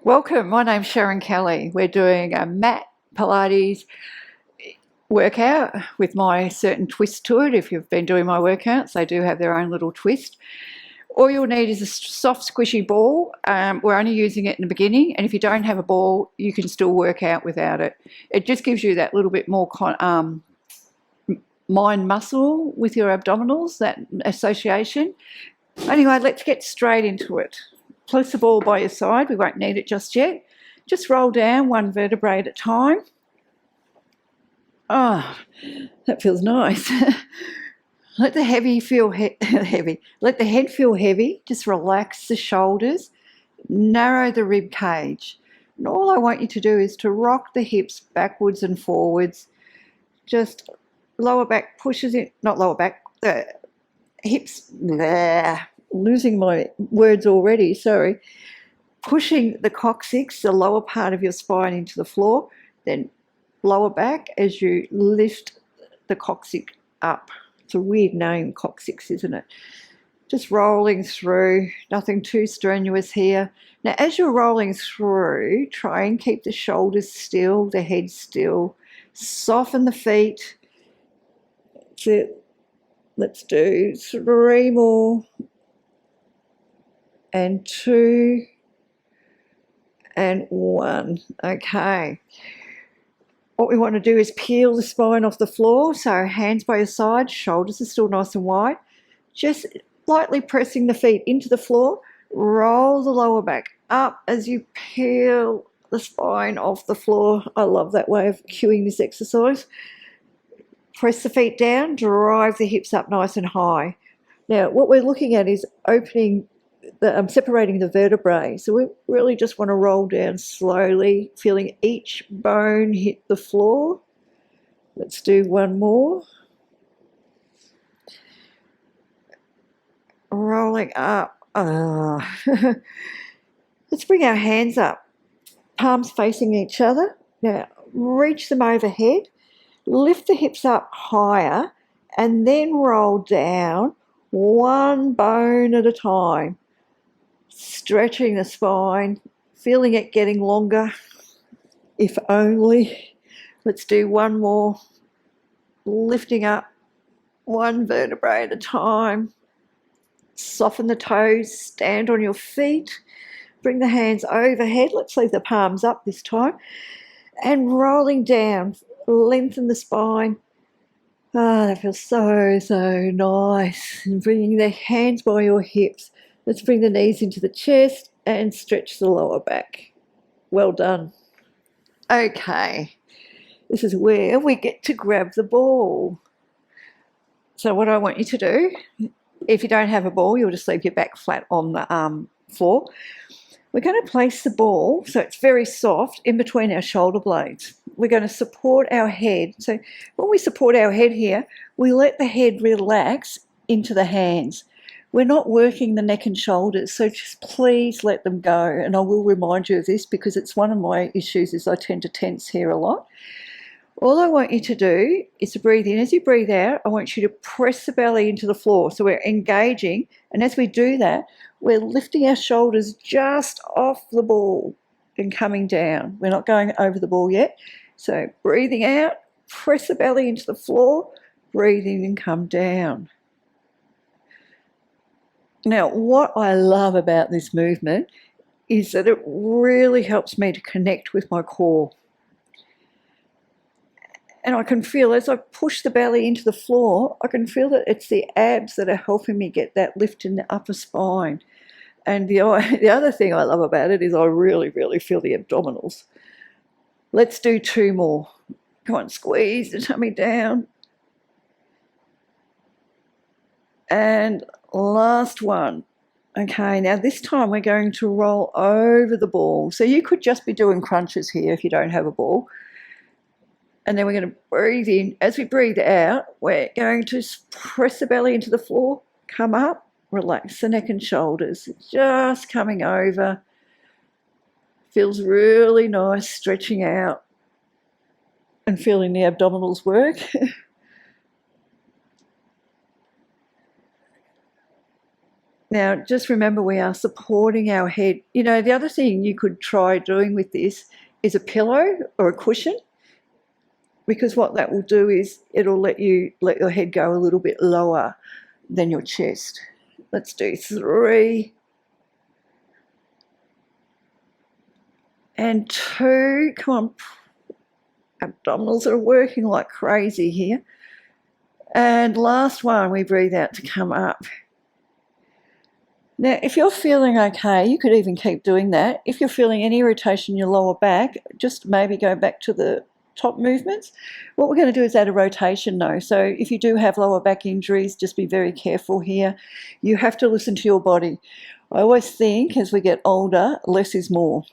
Welcome, my name's Sharon Kelly. We're doing a mat Pilates workout with my certain twist to it. If you've been doing my workouts, they do have their own little twist. All you'll need is a soft squishy ball. We're only using it in the beginning, and if you don't have a ball, you can still work out without it. It just gives you that little bit more mind muscle with your abdominals, that association. Anyway, let's get straight into it. Place the ball by your side. We won't need it just yet. Just roll down one vertebrae at a time. Oh, that feels nice. Let the heavy feel heavy. Let the head feel heavy. Just relax the shoulders. Narrow the rib cage. And all I want you to do is to rock the hips backwards and forwards. Just lower back pushes it, not lower back, hips, losing my words already, sorry. Pushing the coccyx, the lower part of your spine, into the floor, then lower back as you lift the coccyx up. It's a weird name, coccyx, isn't it? Just rolling through, nothing too strenuous here. Now, as you're rolling through, try and keep the shoulders still, the head still. Soften the feet. That's it. Let's do 3 more. And 2 and 1. Okay. What we want to do is peel the spine off the floor. So hands by your side, shoulders are still nice and wide. Just lightly pressing the feet into the floor. Roll the lower back up as you peel the spine off the floor. I love that way of cueing this exercise. Press the feet down, drive the hips up nice and high. Now, what we're looking at is separating the vertebrae. So we really just want to roll down slowly, feeling each bone hit the floor. Let's do 1 more. Rolling up. Let's bring our hands up, palms facing each other. Now, reach them overhead, lift the hips up higher, and then roll down 1 bone at a time. Stretching the spine, feeling it getting longer, if only. Let's do 1 more. Lifting up 1 vertebrae at a time. Soften the toes, stand on your feet. Bring the hands overhead. Let's leave the palms up this time. And rolling down, lengthen the spine. That feels so, so nice. And bringing the hands by your hips. Let's bring the knees into the chest and stretch the lower back. Well done. Okay, this is where we get to grab the ball. So what I want you to do, if you don't have a ball, you'll just leave your back flat on the floor. We're going to place the ball so it's very soft in between our shoulder blades. We're going to support our head. So when we support our head here, we let the head relax into the hands. We're not working the neck and shoulders, so just please let them go. And I will remind you of this because it's one of my issues is I tend to tense here a lot. All I want you to do is to breathe in. As you breathe out, I want you to press the belly into the floor. So we're engaging, and as we do that, we're lifting our shoulders just off the ball and coming down. We're not going over the ball yet. So breathing out, press the belly into the floor, breathe in and come down. Now, what I love about this movement is that it really helps me to connect with my core. And I can feel as I push the belly into the floor, I can feel that it's the abs that are helping me get that lift in the upper spine. And the other thing I love about it is I really, really feel the abdominals. Let's do 2 more. Come on, squeeze the tummy down. And last one. Okay, now this time we're going to roll over the ball. So you could just be doing crunches here if you don't have a ball. And then we're going to breathe in. As we breathe out, we're going to press the belly into the floor, come up, relax the neck and shoulders. Just coming over. Feels really nice, stretching out and feeling the abdominals work. Now, just remember we are supporting our head. You know, the other thing you could try doing with this is a pillow or a cushion, because what that will do is it'll let your head go a little bit lower than your chest. Let's do 3 and 2. Come on, abdominals are working like crazy here. And last one, we breathe out to come up. Now, if you're feeling okay, you could even keep doing that. If you're feeling any irritation in your lower back, just maybe go back to the top movements. What we're going to do is add a rotation though. So if you do have lower back injuries, just be very careful here. You have to listen to your body. I always think as we get older, less is more.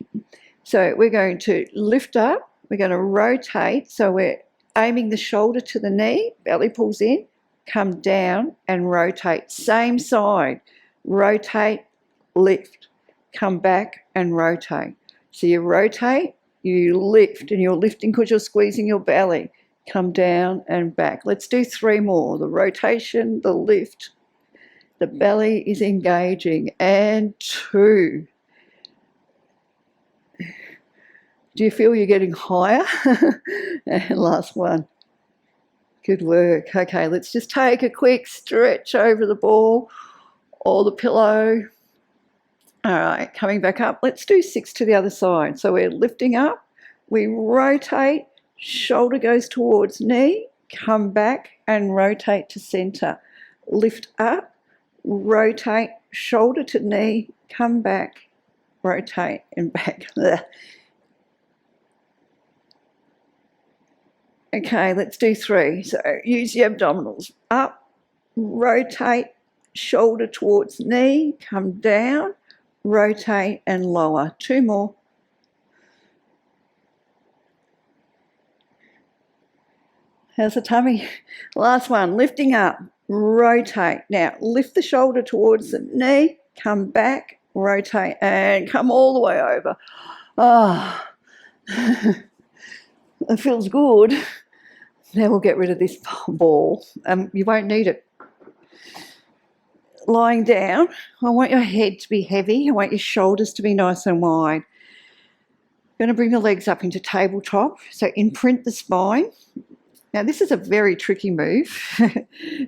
So we're going to lift up, we're going to rotate. So we're aiming the shoulder to the knee, belly pulls in, come down and rotate. Same side, rotate, lift, come back and rotate. So you rotate, you lift, and you're lifting because you're squeezing your belly. Come down and back. Let's do 3 more. The rotation, the lift, the belly is engaging, and 2. Do you feel you're getting higher? And last one. Good work. Okay, let's just take a quick stretch over the ball or the pillow. All right, coming back up. Let's do 6 to the other side. So we're lifting up, we rotate, shoulder goes towards knee, come back and rotate to center. Lift up, rotate, shoulder to knee, come back, rotate and back. Okay, let's do 3. So use the abdominals. Up, rotate, shoulder towards knee, come down, rotate and lower. 2 more. How's the tummy? Last one, lifting up, rotate. Now lift the shoulder towards the knee, come back, rotate and come all the way over. Ah, it feels good. Now we'll get rid of this ball. You won't need it. Lying down, I want your head to be heavy. I want your shoulders to be nice and wide. I'm going to bring the legs up into tabletop. So imprint the spine. Now this is a very tricky move.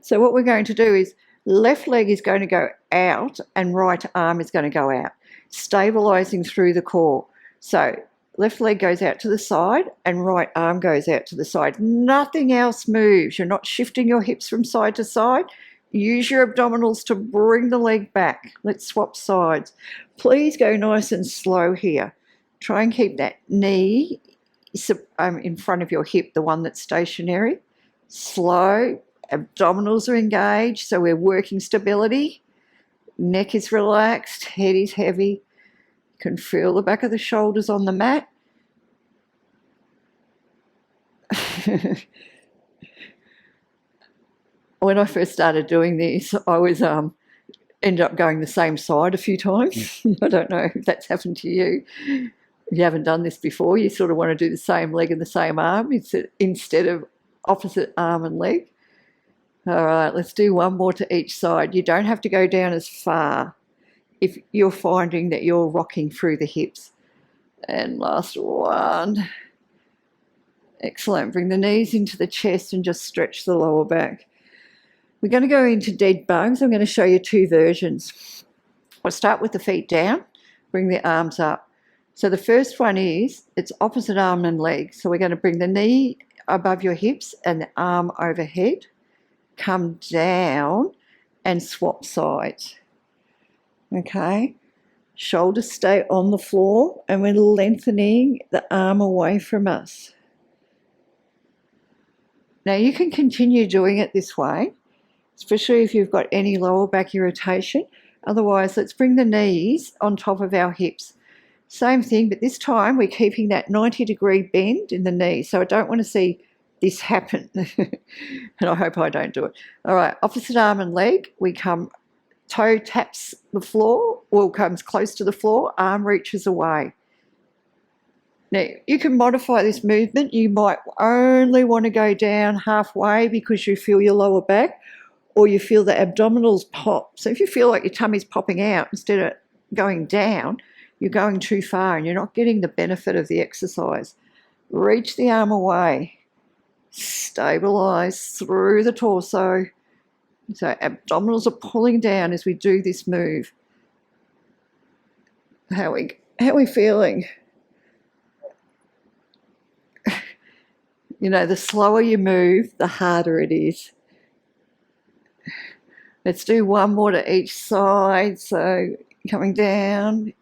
So what we're going to do is left leg is going to go out and right arm is going to go out, stabilizing through the core. So left leg goes out to the side and right arm goes out to the side. Nothing else moves. You're not shifting your hips from side to side. Use your abdominals to bring the leg back. Let's swap sides. Please go nice and slow here. Try and keep that knee in front of your hip, the one that's stationary. Slow. Abdominals are engaged, so we're working stability. Neck is relaxed, head is heavy. You can feel the back of the shoulders on the mat. When I first started doing this, I was ended up going the same side a few times. I don't know if that's happened to you. If you haven't done this before, you sort of want to do the same leg and the same arm instead of opposite arm and leg. All right, let's do 1 more to each side. You don't have to go down as far if you're finding that you're rocking through the hips. And last one. Excellent. Bring the knees into the chest and just stretch the lower back. We're going to go into dead bugs. I'm going to show you 2 versions. I'll start with the feet down, bring the arms up. So the first one is, it's opposite arm and leg. So we're going to bring the knee above your hips and the arm overhead, come down and swap sides. Okay, shoulders stay on the floor and we're lengthening the arm away from us. Now you can continue doing it this way, especially if you've got any lower back irritation. Otherwise, let's bring the knees on top of our hips. Same thing, but this time we're keeping that 90-degree bend in the knee. So I don't want to see this happen. And I hope I don't do it. All right, opposite arm and leg. We come, toe taps the floor, or comes close to the floor, arm reaches away. Now, you can modify this movement. You might only want to go down halfway because you feel your lower back, or you feel the abdominals pop. So if you feel like your tummy's popping out instead of going down, you're going too far and you're not getting the benefit of the exercise. Reach the arm away. Stabilize through the torso. So abdominals are pulling down as we do this move. How are we feeling? You know, the slower you move, the harder it is. Let's do one more to each side. So coming down,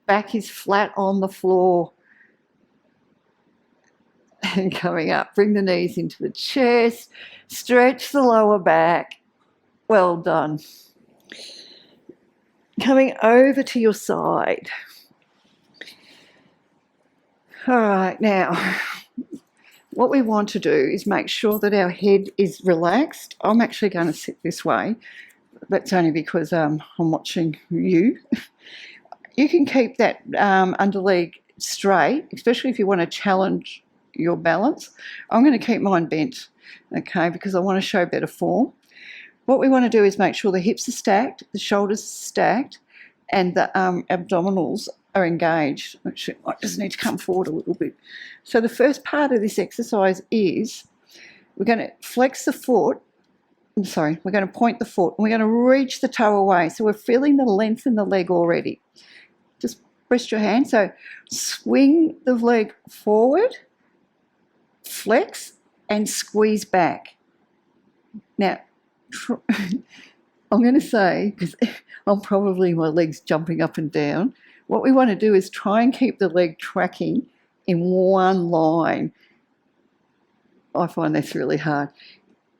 back is flat on the floor. And coming up, bring the knees into the chest, stretch the lower back. Well done. Coming over to your side. All right, now, what we want to do is make sure that our head is relaxed. I'm actually going to sit this way. That's only because I'm watching you. You can keep that underleg straight, especially if you want to challenge your balance. I'm going to keep mine bent, okay, because I want to show better form. What we want to do is make sure the hips are stacked, the shoulders are stacked, and the abdominals are engaged. Actually, I just need to come forward a little bit. So the first part of this exercise is we're going to flex the foot. We're going to point the foot and we're going to reach the toe away. So we're feeling the length in the leg already. Just rest your hand. So swing the leg forward, flex, and squeeze back. Now, I'm going to say, because I'm probably my legs jumping up and down, what we want to do is try and keep the leg tracking in one line. I find that's really hard.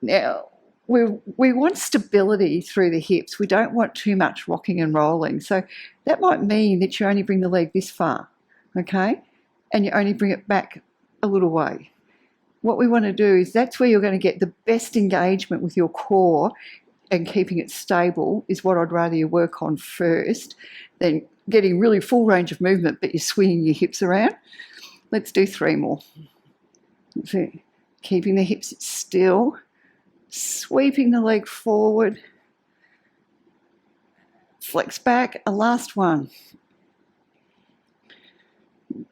Now, we want stability through the hips. We don't want too much rocking and rolling. So that might mean that you only bring the leg this far, okay? And you only bring it back a little way. What we want to do is that's where you're going to get the best engagement with your core, and keeping it stable is what I'd rather you work on first than getting really full range of movement, but you're swinging your hips around. Let's do 3 more. So keeping the hips still, sweeping the leg forward, flex back, a last one.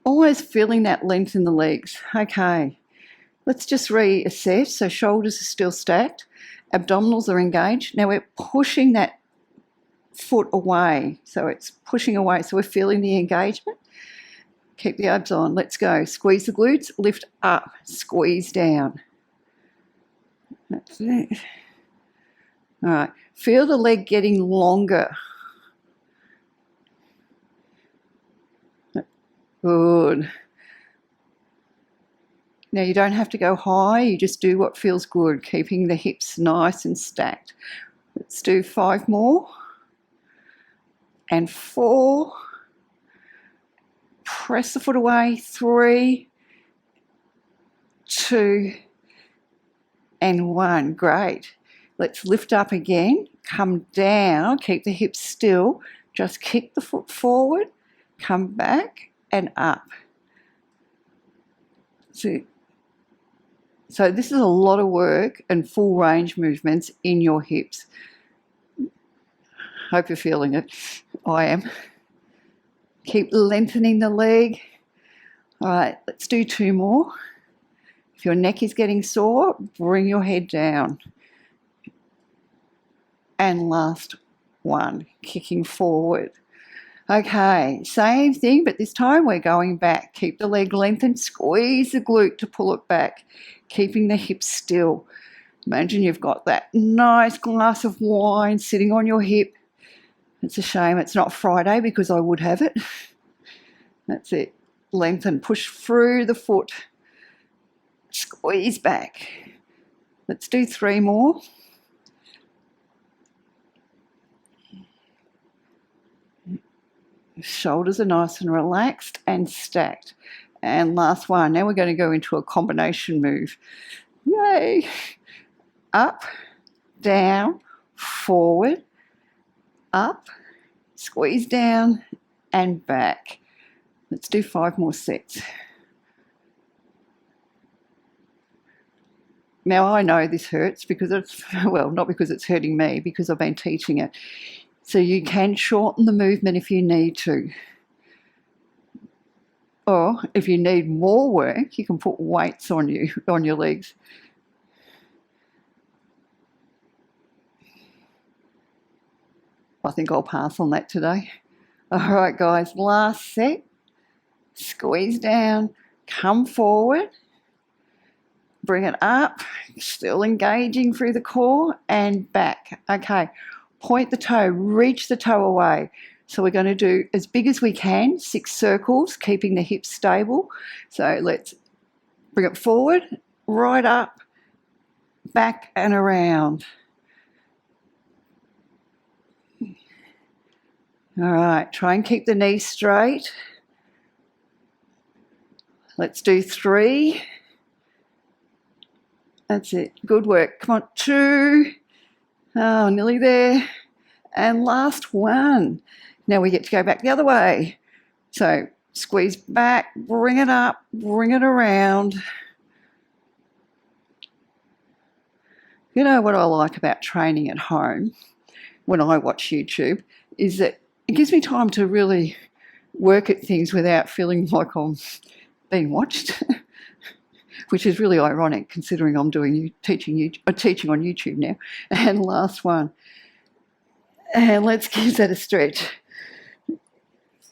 Always feeling that length in the legs. Okay, let's just reassess. So shoulders are still stacked, abdominals are engaged. Now we're pushing that foot away. So it's pushing away. So we're feeling the engagement. Keep the abs on. Let's go. Squeeze the glutes, lift up, squeeze down. That's it. All right. Feel the leg getting longer. Good. Now you don't have to go high. You just do what feels good, keeping the hips nice and stacked. Let's do 5 more. And 4. Press the foot away. 3, 2, and 1. Great. Let's lift up again. Come down. Keep the hips still. Just kick the foot forward. Come back and up. So this is a lot of work and full range movements in your hips. Hope you're feeling it. I am. Keep lengthening the leg. All right, let's do 2 more. If your neck is getting sore, bring your head down. And last one, kicking forward. Okay, same thing, but this time we're going back. Keep the leg lengthened, squeeze the glute to pull it back, keeping the hips still. Imagine you've got that nice glass of wine sitting on your hip. It's a shame it's not Friday because I would have it. That's it. Lengthen, push through the foot. Squeeze back. Let's do 3 more. Shoulders are nice and relaxed and stacked. And last one. Now we're going to go into a combination move. Yay! Up, down, forward, up, squeeze down, and back. Let's do 5 more sets. Now I know this hurts because it's, well, not because it's hurting me, because I've been teaching it. So you can shorten the movement if you need to. Or if you need more work, you can put weights on your legs. I think I'll pass on that today. All right, guys, last set. Squeeze down, come forward, bring it up, still engaging through the core and back. Okay, point the toe, reach the toe away. So we're going to do as big as we can, 6 circles, keeping the hips stable. So let's bring it forward, right up, back and around. All right, try and keep the knees straight. Let's do 3. That's it. Good work. Come on, 2. Oh, nearly there. And last 1. Now we get to go back the other way. So squeeze back, bring it up, bring it around. You know what I like about training at home when I watch YouTube is that it gives me time to really work at things without feeling like I'm being watched, which is really ironic considering I'm teaching on YouTube now. And last one. And let's give that a stretch.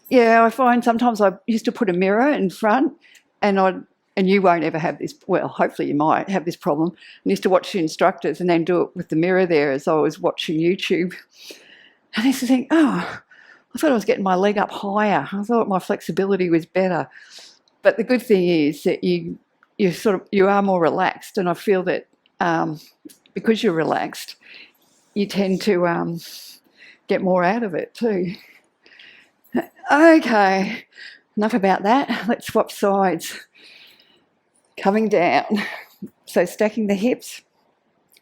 Yeah, I find sometimes I used to put a mirror in front and you won't ever have this, well, hopefully you might have this problem. I used to watch the instructors and then do it with the mirror there as I was watching YouTube. And I used to think, oh, I thought I was getting my leg up higher. I thought my flexibility was better. But the good thing is that you are more relaxed, and I feel that because you're relaxed, you tend to get more out of it too. Okay, enough about that. Let's swap sides. Coming down. So stacking the hips,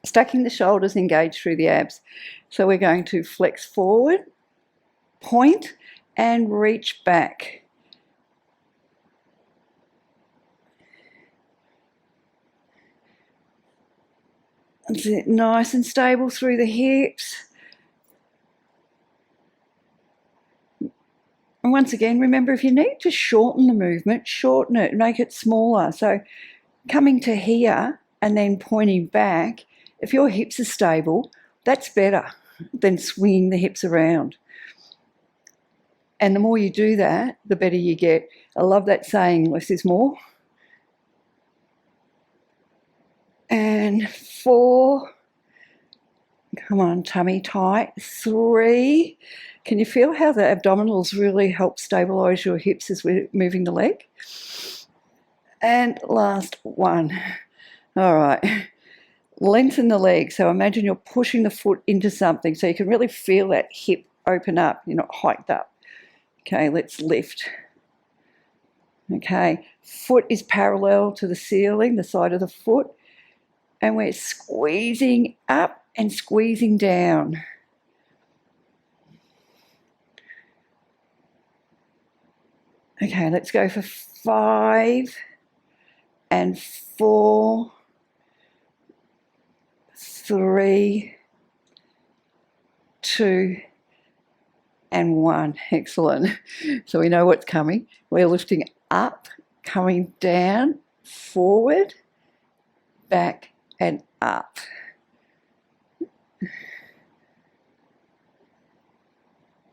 stacking the shoulders, engage through the abs. So we're going to flex forward, point, and reach back. That's it, nice and stable through the hips. And once again, remember, if you need to shorten the movement, shorten it, make it smaller. So coming to here and then pointing back, if your hips are stable, that's better than swinging the hips around. And the more you do that, the better you get. I love that saying, less is more. And 4, come on, tummy tight. 3, can you feel how the abdominals really help stabilise your hips as we're moving the leg? And last 1. All right, lengthen the leg. So imagine you're pushing the foot into something so you can really feel that hip open up, you're not hiked up. Okay, let's lift. Okay, foot is parallel to the ceiling, the side of the foot, and we're squeezing up and squeezing down. Okay, let's go for 5 and 4, 3, 2, and 1. Excellent. So we know what's coming. We're lifting up, coming down, forward, back, and up.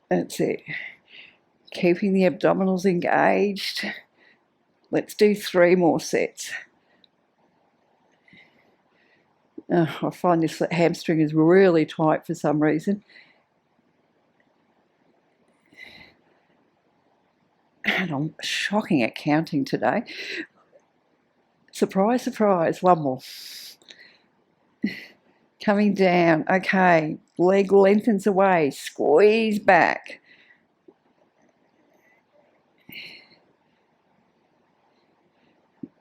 That's it. Keeping the abdominals engaged. Let's do 3 more sets. I find this hamstring is really tight for some reason. And I'm shocking at counting today. Surprise, surprise. 1 more. Coming down. Okay, leg lengthens away. Squeeze back.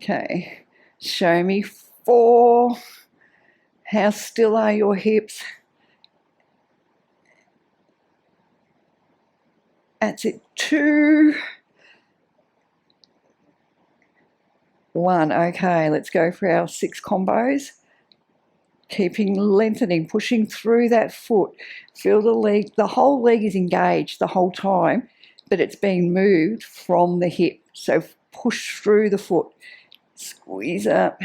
Okay, show me 4. How still are your hips? That's it. 2. 1. Okay, let's go for our 6 combos. Keeping lengthening, pushing through that foot. Feel the leg, the whole leg is engaged the whole time, but it's being moved from the hip. So push through the foot, squeeze up.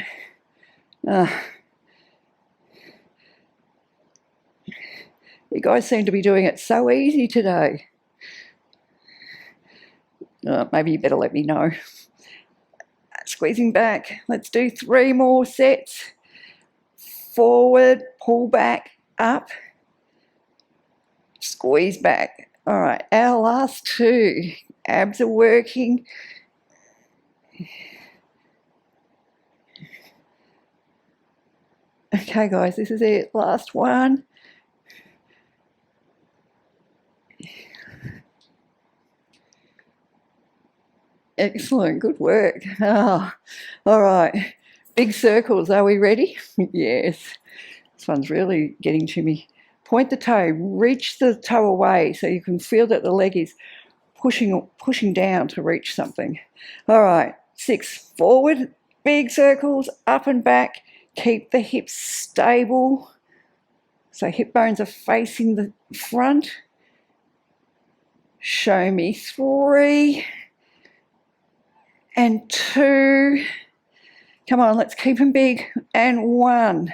You guys seem to be doing it so easy today. Maybe you better let me know. Squeezing back. Let's do 3 more sets. Forward, pull back, up, squeeze back. All right, our last 2. Abs are working. Okay, guys, this is it. Last one. Excellent, good work. Oh, all right, big circles. Are we ready? Yes. This one's really getting to me. Point the toe, reach the toe away so you can feel that the leg is pushing down to reach something. All right, 6. Forward, big circles, up and back. Keep the hips stable. So hip bones are facing the front. Show me 3 and 2. Come on, let's keep them big. And 1.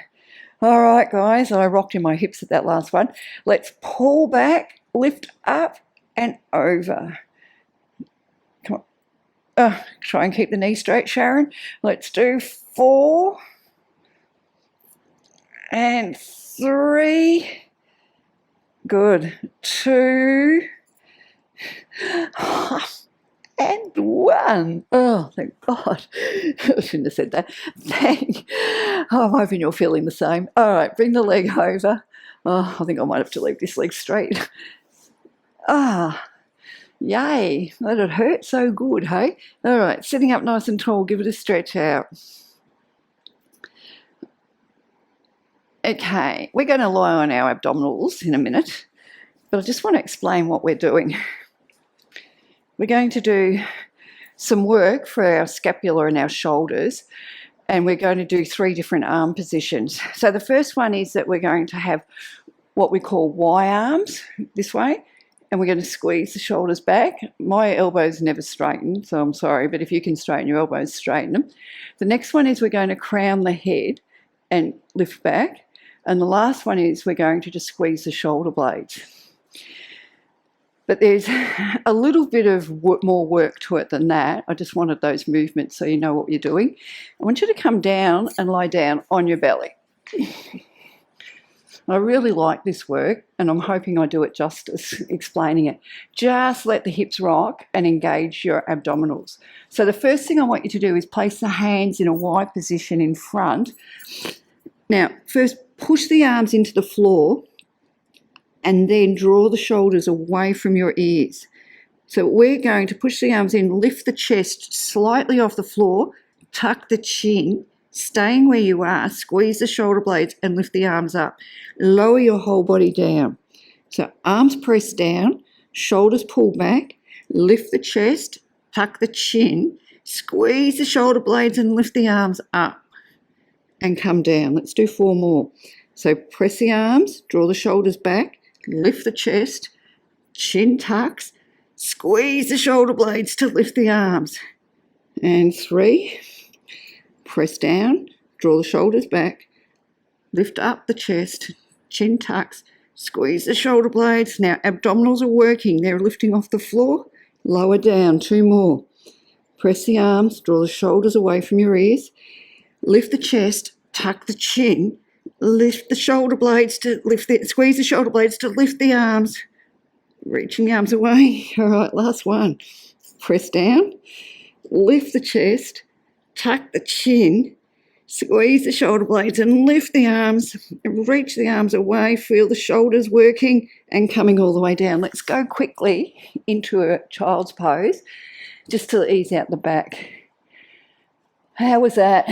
All right, guys, I rocked in my hips at that last one. Let's pull back, lift up and over. Come on. Try and keep the knee straight, Sharon. Let's do 4 and 3. Good. 2 and 1. Oh, thank God. I shouldn't have said that. I'm hoping you're feeling the same. All right, bring the leg over. Oh, I think I might have to leave this leg straight. Yay. That hurt so good, hey? All right, sitting up nice and tall, give it a stretch out. Okay, we're going to lie on our abdominals in a minute, but I just want to explain what we're doing. We're going to do some work for our scapula and our shoulders, and we're going to do 3 different arm positions. So the first one is that we're going to have what we call Y arms this way, and we're going to squeeze the shoulders back. My elbows never straighten, so I'm sorry, but if you can straighten your elbows, straighten them. The next one is we're going to crown the head and lift back, and the last one is we're going to just squeeze the shoulder blades. But there's a little bit of more work to it than that. I just wanted those movements so you know what you're doing. I want you to come down and lie down on your belly. I really like this work, and I'm hoping I do it justice explaining it. Just let the hips rock and engage your abdominals. So the first thing I want you to do is place the hands in a Y position in front. Now, first push the arms into the floor, and then draw the shoulders away from your ears. So we're going to push the arms in, lift the chest slightly off the floor, tuck the chin, staying where you are, squeeze the shoulder blades and lift the arms up. Lower your whole body down. So arms press down, shoulders pull back, lift the chest, tuck the chin, squeeze the shoulder blades and lift the arms up and come down. Let's do 4 more. So press the arms, draw the shoulders back, lift the chest, chin tucks, squeeze the shoulder blades to lift the arms. And 3, press down, draw the shoulders back, lift up the chest, chin tucks, squeeze the shoulder blades. Now abdominals are working, they're lifting off the floor, lower down, 2 more. Press the arms, draw the shoulders away from your ears, lift the chest, tuck the chin, lift the shoulder blades to squeeze the shoulder blades to lift the arms, reaching the arms away. All right, last one. Press down, lift the chest, tuck the chin, squeeze the shoulder blades and lift the arms, reach the arms away, feel the shoulders working and coming all the way down. Let's go quickly into a child's pose just to ease out the back. How was that?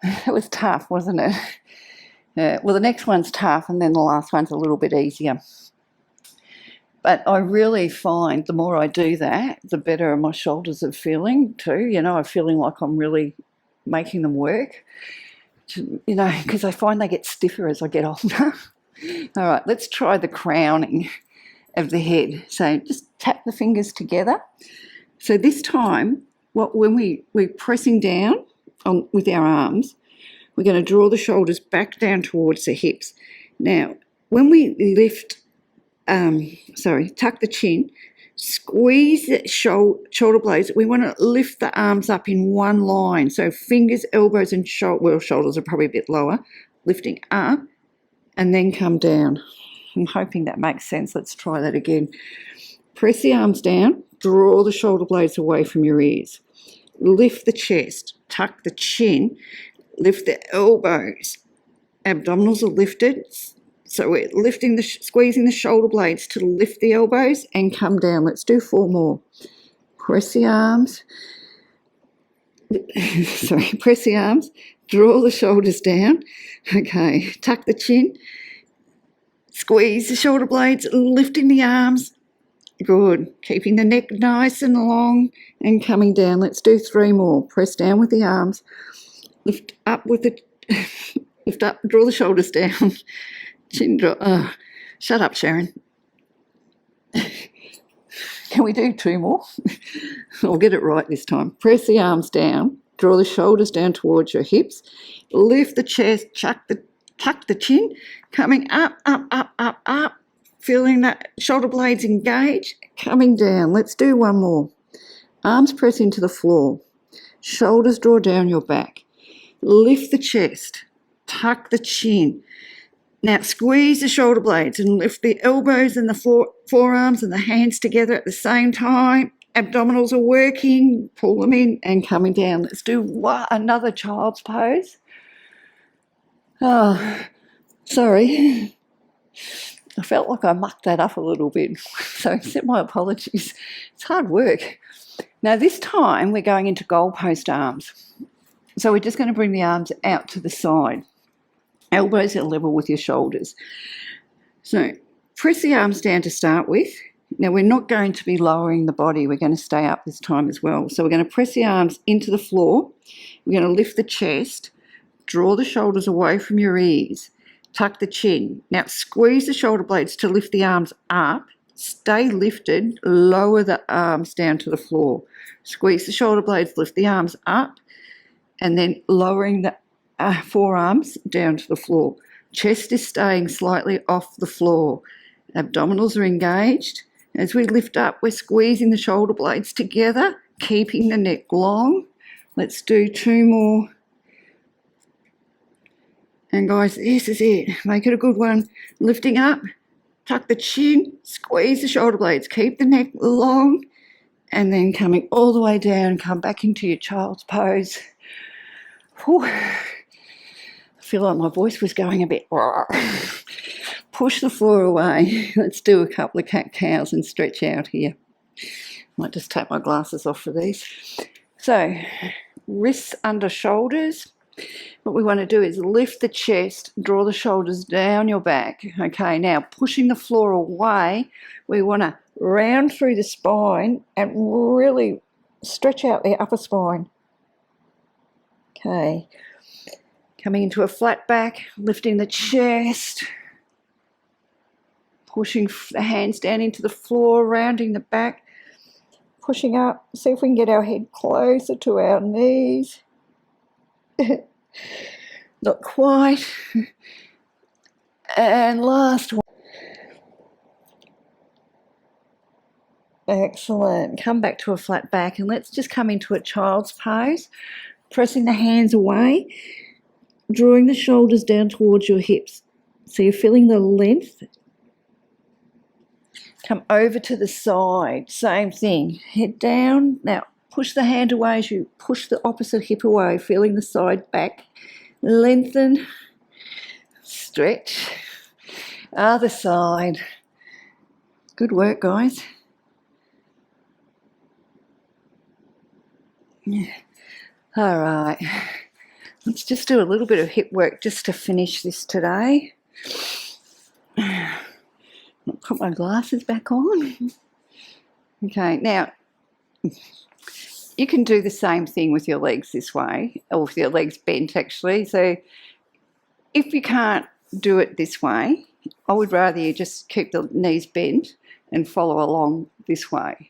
It was tough, wasn't it? Well, the next one's tough and then the last one's a little bit easier. But I really find the more I do that, the better my shoulders are feeling too. You know, I'm feeling like I'm really making them work. you know, because I find they get stiffer as I get older. All right, let's try the crowning of the head. So just tap the fingers together. So this time, when we're pressing down with our arms, we're going to draw the shoulders back down towards the hips. Now, when we lift, tuck the chin, squeeze the shoulder blades. We want to lift the arms up in one line. So fingers, elbows, and shoulders are probably a bit lower. Lifting up and then come down. I'm hoping that makes sense. Let's try that again. Press the arms down. Draw the shoulder blades away from your ears. Lift the chest. Tuck the chin. Lift the elbows. Abdominals are lifted. So we're lifting squeezing the shoulder blades to lift the elbows and come down. Let's do 4 more. Press the arms. Press the arms. Draw the shoulders down. Okay, tuck the chin. Squeeze the shoulder blades, lifting the arms. Good. Keeping the neck nice and long and coming down. Let's do 3 more. Press down with the arms. Lift up with the lift up, draw the shoulders down. Chin drop. Shut up, Sharon. Can we do 2 more? I'll get it right this time. Press the arms down. Draw the shoulders down towards your hips. Lift the chest. Tuck the chin. Coming up, up, up, up, up. Feeling that shoulder blades engage. Coming down. Let's do 1 more. Arms press into the floor. Shoulders draw down your back. Lift the chest. Tuck the chin. Now squeeze the shoulder blades and lift the elbows and the forearms and the hands together at the same time. Abdominals are working. Pull them in and coming down. Let's do another child's pose. Oh, sorry. I felt like I mucked that up a little bit, so accept my apologies. It's hard work. Now this time we're going into goalpost arms. So we're just going to bring the arms out to the side. Elbows are level with your shoulders. So press the arms down to start with. Now we're not going to be lowering the body. We're going to stay up this time as well. So we're going to press the arms into the floor. We're going to lift the chest. Draw the shoulders away from your ears. Tuck the chin. Now squeeze the shoulder blades to lift the arms up. Stay lifted. Lower the arms down to the floor. Squeeze the shoulder blades, lift the arms up, and then lowering the forearms down to the floor. Chest is staying slightly off the floor. Abdominals are engaged. As we lift up, we're squeezing the shoulder blades together, keeping the neck long. Let's do 2 more. And guys, this is it. Make it a good one. Lifting up, tuck the chin, squeeze the shoulder blades, keep the neck long, and then coming all the way down, come back into your child's pose. Whew. I feel like my voice was going a bit. Push the floor away. Let's do a couple of cat-cows and stretch out here. Might just take my glasses off for these. So, wrists under shoulders. What we want to do is lift the chest, draw the shoulders down your back. Okay, now pushing the floor away, we want to round through the spine and really stretch out the upper spine. Okay, coming into a flat back, lifting the chest, pushing the hands down into the floor, rounding the back, pushing up. See if we can get our head closer to our knees. Not quite. And last one. Excellent. Come back to a flat back and let's just come into a child's pose. Pressing the hands away, drawing the shoulders down towards your hips. So you're feeling the length. Come over to the side. Same thing. Head down. Now push the hand away as you push the opposite hip away, feeling the side back. Lengthen. Stretch. Other side. Good work, guys. Yeah. All right. Let's just do a little bit of hip work just to finish this today. I'll put my glasses back on. Okay, now you can do the same thing with your legs this way, or with your legs bent actually. So if you can't do it this way, I would rather you just keep the knees bent and follow along this way.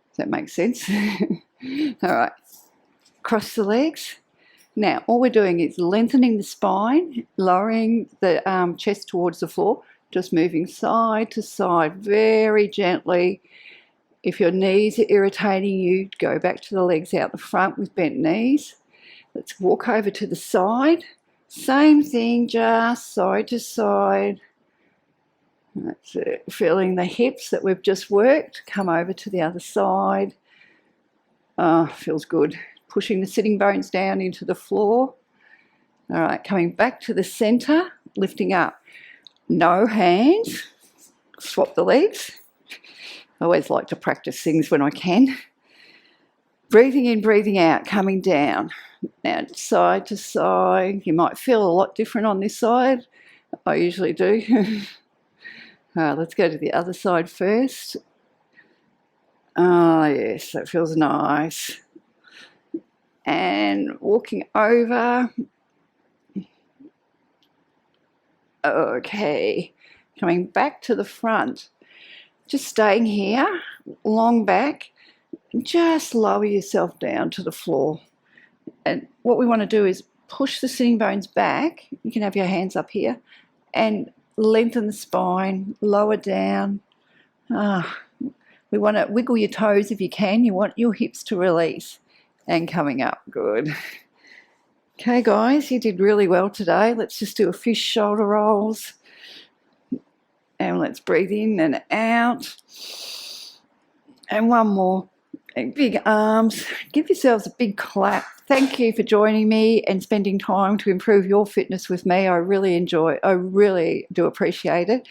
Does that make sense? All right, cross the legs. Now, all we're doing is lengthening the spine, lowering the chest towards the floor, just moving side to side very gently. If your knees are irritating you, go back to the legs out the front with bent knees. Let's walk over to the side. Same thing, just side to side. That's it. Feeling the hips that we've just worked. Come over to the other side. Oh, feels good. Pushing the sitting bones down into the floor. All right, coming back to the center, lifting up. No hands. Swap the legs. I always like to practice things when I can. Breathing in, breathing out, coming down. Now, side to side. You might feel a lot different on this side. I usually do. All right, let's go to the other side first. Oh, yes, that feels nice. And walking over. Okay, coming back to the front. Just staying here, long back. Just lower yourself down to the floor. And what we want to do is push the sitting bones back. You can have your hands up here and lengthen the spine, lower down. We want to wiggle your toes if you can. You want your hips to release. And coming up, good. Okay, guys, you did really well today. Let's just do a few shoulder rolls. And let's breathe in and out. And one more. And big arms. Give yourselves a big clap. Thank you for joining me and spending time to improve your fitness with me. I really do appreciate it.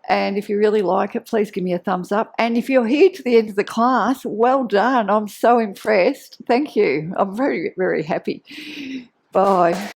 And if you really like it, please give me a thumbs up. And if you're here to the end of the class, well done. I'm so impressed. Thank you. I'm very, very happy. Bye.